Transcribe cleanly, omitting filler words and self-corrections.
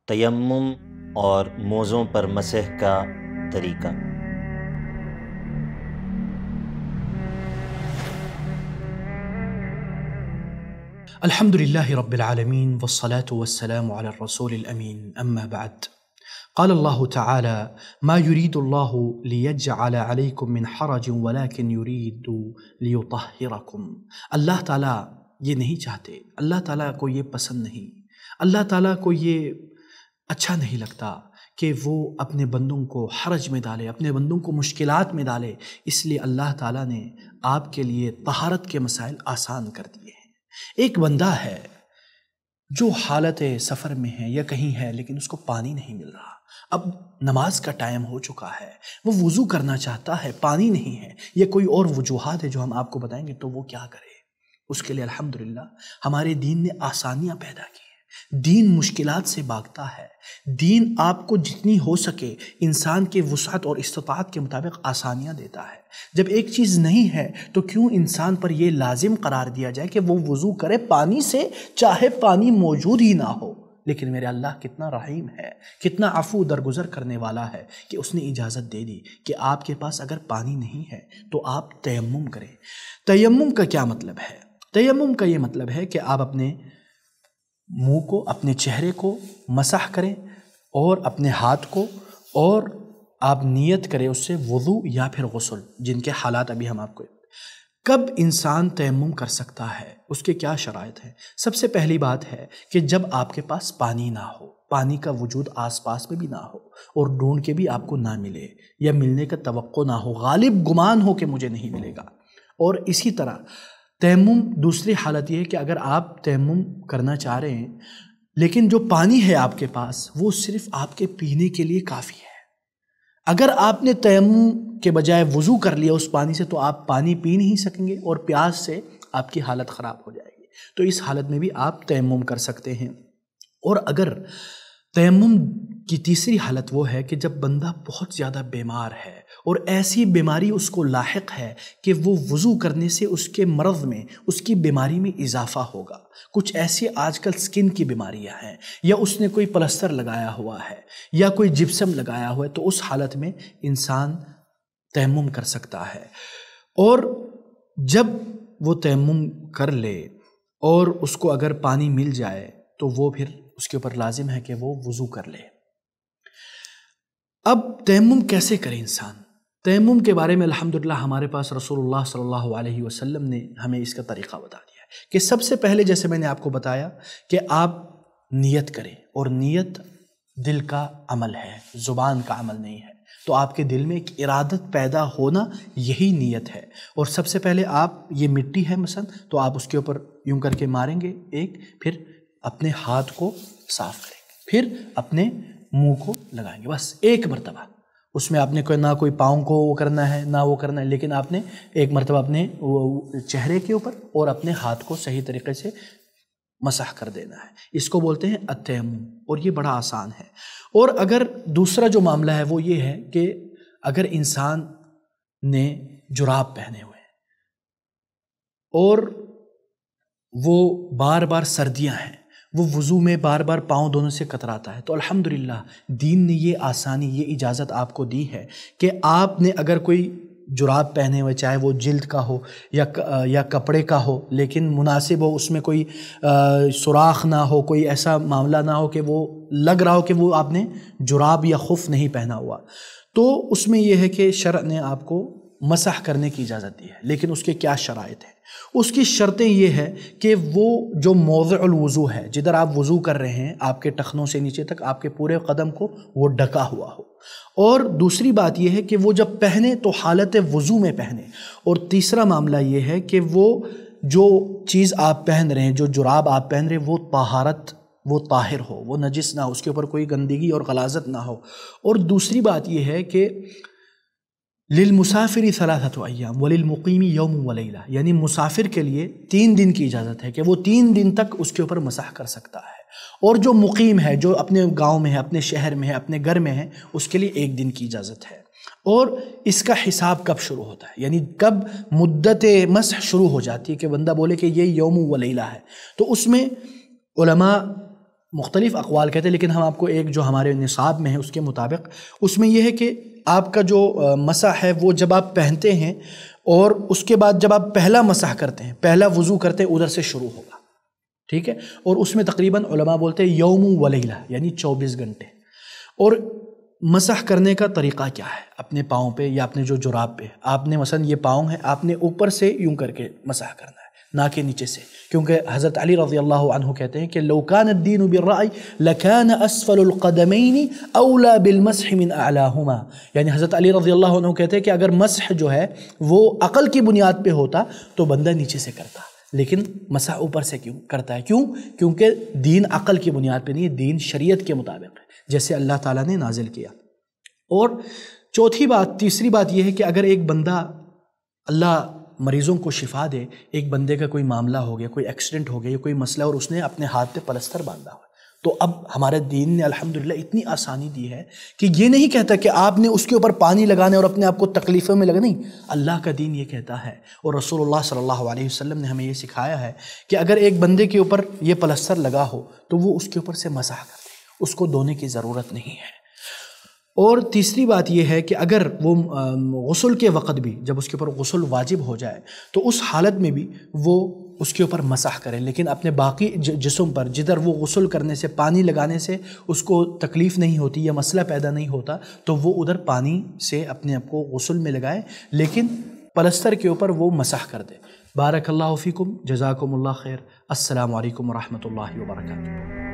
تیمم اور موزوں پر مسح کا طریقہ۔ الحمد لله رب العالمين والصلاة والسلام على الرسول الأمين أما بعد قال الله تعالى ما يريد الله ليجعل عليكم من حرج ولكن يريد ليطهركم۔ اللہ تعالیٰ یہ نہیں چاہتے، اللہ تعالیٰ کو یہ پسند نہیں، اللہ تعالیٰ کو یہ اچھا نہیں لگتا کہ وہ اپنے بندوں کو حرج میں ڈالے، اپنے بندوں کو مشکلات میں ڈالے، اس لیے اللہ تعالیٰ نے آپ کے لیے طہارت کے مسائل آسان کر دیے ہیں۔ ایک بندہ ہے جو حالت سفر میں ہے یا کہیں ہے لیکن اس کو پانی نہیں مل رہا، اب نماز کا ٹائم ہو چکا ہے، وہ وضو کرنا چاہتا ہے، پانی نہیں ہے یا کوئی اور وجوہات ہے جو ہم آپ کو بتائیں گے، تو وہ کیا کرے؟ اس کے لیے الحمدللہ ہمارے دین نے آسانیاں پیدا کی ہیں۔ دین مشکلات سے بھاگتا ہے، دین آپ کو جتنی ہو سکے انسان کے وسعت اور استطاعت کے مطابق آسانیاں دیتا ہے۔ جب ایک چیز نہیں ہے تو کیوں انسان پر یہ لازم قرار دیا جائے کہ وہ وضو کرے پانی سے، چاہے پانی موجود ہی نہ ہو؟ لیکن میرے اللہ کتنا رحیم ہے، کتنا عفو درگزر کرنے والا ہے کہ اس نے اجازت دے دی کہ آپ کے پاس اگر پانی نہیں ہے تو آپ تیمم کریں۔ تیمم کا کیا مطلب ہے؟ تیمم کا یہ مطلب ہے کہ آپ اپنے منہ کو، اپنے چہرے کو مسح کریں اور اپنے ہاتھ کو، اور آپ نیت کریں اس سے وضو یا پھر غسل، جن کے حالات ابھی ہم آپ کو۔ کب انسان تیمم کر سکتا ہے، اس کے کیا شرائط ہیں؟ سب سے پہلی بات ہے کہ جب آپ کے پاس پانی نہ ہو، پانی کا وجود آس پاس میں بھی نہ ہو اور ڈھونڈ کے بھی آپ کو نہ ملے یا ملنے کا توقع نہ ہو، غالب گمان ہو کہ مجھے نہیں ملے گا۔ اور اسی طرح تیمم، دوسری حالت یہ ہے کہ اگر آپ تیمم کرنا چاہ رہے ہیں لیکن جو پانی ہے آپ کے پاس وہ صرف آپ کے پینے کے لیے کافی ہے، اگر آپ نے تیمم کے بجائے وضو کر لیا اس پانی سے تو آپ پانی پی نہیں سکیں گے اور پیاس سے آپ کی حالت خراب ہو جائے گی، تو اس حالت میں بھی آپ تیمم کر سکتے ہیں۔ اور اگر تیمم کی تیسری حالت وہ ہے کہ جب بندہ بہت زیادہ بیمار ہے اور ایسی بیماری اس کو لاحق ہے کہ وہ وضو کرنے سے اس کے مرض میں، اس کی بیماری میں اضافہ ہوگا، کچھ ایسی آج کل سکن کی بیماریاں ہیں، یا اس نے کوئی پلستر لگایا ہوا ہے یا کوئی جپسم لگایا ہوا ہے، تو اس حالت میں انسان تیمم کر سکتا ہے۔ اور جب وہ تیمم کر لے اور اس کو اگر پانی مل جائے تو وہ پھر اس کے اوپر لازم ہے کہ وہ وضو کر لے۔ اب تیمم کیسے کرے انسان؟ تیمم کے بارے میں الحمدللہ ہمارے پاس رسول اللہ صلی اللہ علیہ وسلم نے ہمیں اس کا طریقہ بتا دیا ہے کہ سب سے پہلے، جیسے میں نے آپ کو بتایا، کہ آپ نیت کریں، اور نیت دل کا عمل ہے، زبان کا عمل نہیں ہے، تو آپ کے دل میں ایک ارادت پیدا ہونا، یہی نیت ہے۔ اور سب سے پہلے آپ، یہ مٹی ہے مثلا، تو آپ اس کے اوپر یوں کر کے ماریں گے ایک، پھر اپنے ہاتھ کو صاف کریں گے، پھر اپنے منہ کو لگائیں گے، بس ایک مرتبہ۔ اس میں آپ نے نہ کوئی پاؤں کو وہ کرنا ہے نہ وہ کرنا ہے، لیکن آپ نے ایک مرتبہ اپنے چہرے کے اوپر اور اپنے ہاتھ کو صحیح طریقے سے مسح کر دینا ہے۔ اس کو بولتے ہیں التیمم، اور یہ بڑا آسان ہے۔ اور اگر دوسرا جو معاملہ ہے وہ یہ ہے کہ اگر انسان نے جراب پہنے ہوئے ہیں اور وہ بار بار سردیاں ہیں، وہ وضو میں بار بار پاؤں دونوں سے کتراتا ہے، تو الحمدللہ دین نے یہ آسانی، یہ اجازت آپ کو دی ہے کہ آپ نے اگر کوئی جراب پہنے ہوئے، چاہے وہ جلد کا ہو یا کپڑے کا ہو، لیکن مناسب ہو، اس میں کوئی سوراخ نہ ہو، کوئی ایسا معاملہ نہ ہو کہ وہ لگ رہا ہو کہ وہ آپ نے جراب یا خف نہیں پہنا ہوا، تو اس میں یہ ہے کہ شرع نے آپ کو مسح کرنے کی اجازت دی ہے۔ لیکن اس کے کیا شرائط ہیں؟ اس کی شرطیں یہ ہے کہ وہ جو موضع الوضو ہے، جدھر آپ وضو کر رہے ہیں، آپ کے ٹخنوں سے نیچے تک آپ کے پورے قدم کو وہ ڈھکا ہوا ہو، اور دوسری بات یہ ہے کہ وہ جب پہنے تو حالت وضو میں پہنے، اور تیسرا معاملہ یہ ہے کہ وہ جو چیز آپ پہن رہے ہیں، جو جراب آپ پہن رہے ہیں، وہ طہارت، وہ طاہر ہو، وہ نجس نہ ہو، اس کے اوپر کوئی گندگی اور غلاظت نہ ہو۔ اور دوسری بات یہ ہے کہ للمسافر ثلاثۃ ایام وللمقیم یوم ولیلہ، یعنی مسافر کے لیے 3 دن کی اجازت ہے کہ وہ 3 دن تک اس کے اوپر مسح کر سکتا ہے، اور جو مقیم ہے، جو اپنے گاؤں میں ہے، اپنے شہر میں ہے، اپنے گھر میں ہے، اس کے لیے 1 دن کی اجازت ہے۔ اور اس کا حساب کب شروع ہوتا ہے، یعنی کب مدت مسح شروع ہو جاتی ہے کہ بندہ بولے کہ یہ یوم و لیلہ ہے، تو اس میں علماء مختلف اقوال کہتے ہیں، لیکن ہم آپ کو ایک جو ہمارے نصاب میں ہے اس کے مطابق اس میں یہ ہے کہ آپ کا جو مسح ہے وہ جب آپ پہنتے ہیں اور اس کے بعد جب آپ پہلا مسح کرتے ہیں، پہلا وضو کرتے ہیں، ادھر سے شروع ہوگا، ٹھیک ہے؟ اور اس میں تقریباً علماء بولتے ہیں یوم و لیلہ، یعنی 24 گھنٹے۔ اور مسح کرنے کا طریقہ کیا ہے؟ اپنے پاؤں پہ یا اپنے جو جراب پہ آپ نے مثلا یہ پاؤں ہے، آپ نے اوپر سے یوں کر کے مسح کرنا ہے، نہ کہ نیچے سے، کیونکہ حضرت علی رضی اللہ عنہ کہتے ہیں کہ لو کان الدین بالرأی لکان اسفل القدمین اولا بالمسح من اعلاہما، یعنی حضرت علی رضی اللہ عنہ کہتے ہیں کہ اگر مسح جو ہے وہ عقل کی بنیاد پہ ہوتا تو بندہ نیچے سے کرتا، لیکن مسح اوپر سے کیوں کرتا ہے؟ کیونکہ دین عقل کی بنیاد پہ نہیں ہے، دین شریعت کے مطابق ہے جیسے اللہ تعالیٰ نے نازل کیا۔ اور تیسری بات یہ ہے کہ اگر ایک بندہ، اللہ مریضوں کو شفا دے، ایک بندے کا کوئی معاملہ ہو گیا، کوئی ایکسیڈنٹ ہو گیا یا کوئی مسئلہ، اور اس نے اپنے ہاتھ پہ پلستر باندھا ہوا، تو اب ہمارے دین نے الحمدللہ اتنی آسانی دی ہے کہ یہ نہیں کہتا کہ آپ نے اس کے اوپر پانی لگانے اور اپنے آپ کو تکلیفوں میں لگا، نہیں، اللہ کا دین یہ کہتا ہے، اور رسول اللہ صلی اللہ علیہ وسلم نے ہمیں یہ سکھایا ہے کہ اگر ایک بندے کے اوپر یہ پلستر لگا ہو تو وہ اس کے اوپر سے مسح کر دے، اس کو دھونے کی ضرورت نہیں ہے۔ اور تیسری بات یہ ہے کہ اگر وہ غسل کے وقت بھی، جب اس کے اوپر غسل واجب ہو جائے تو اس حالت میں بھی وہ اس کے اوپر مسح کرے، لیکن اپنے باقی جسم پر جدھر وہ غسل کرنے سے، پانی لگانے سے اس کو تکلیف نہیں ہوتی یا مسئلہ پیدا نہیں ہوتا، تو وہ ادھر پانی سے اپنے آپ کو غسل میں لگائے، لیکن پلستر کے اوپر وہ مسح کر دے۔ بارک اللہ فیکم، جزاکم اللہ خیر، السلام علیکم ورحمۃ اللہ وبرکاتہ۔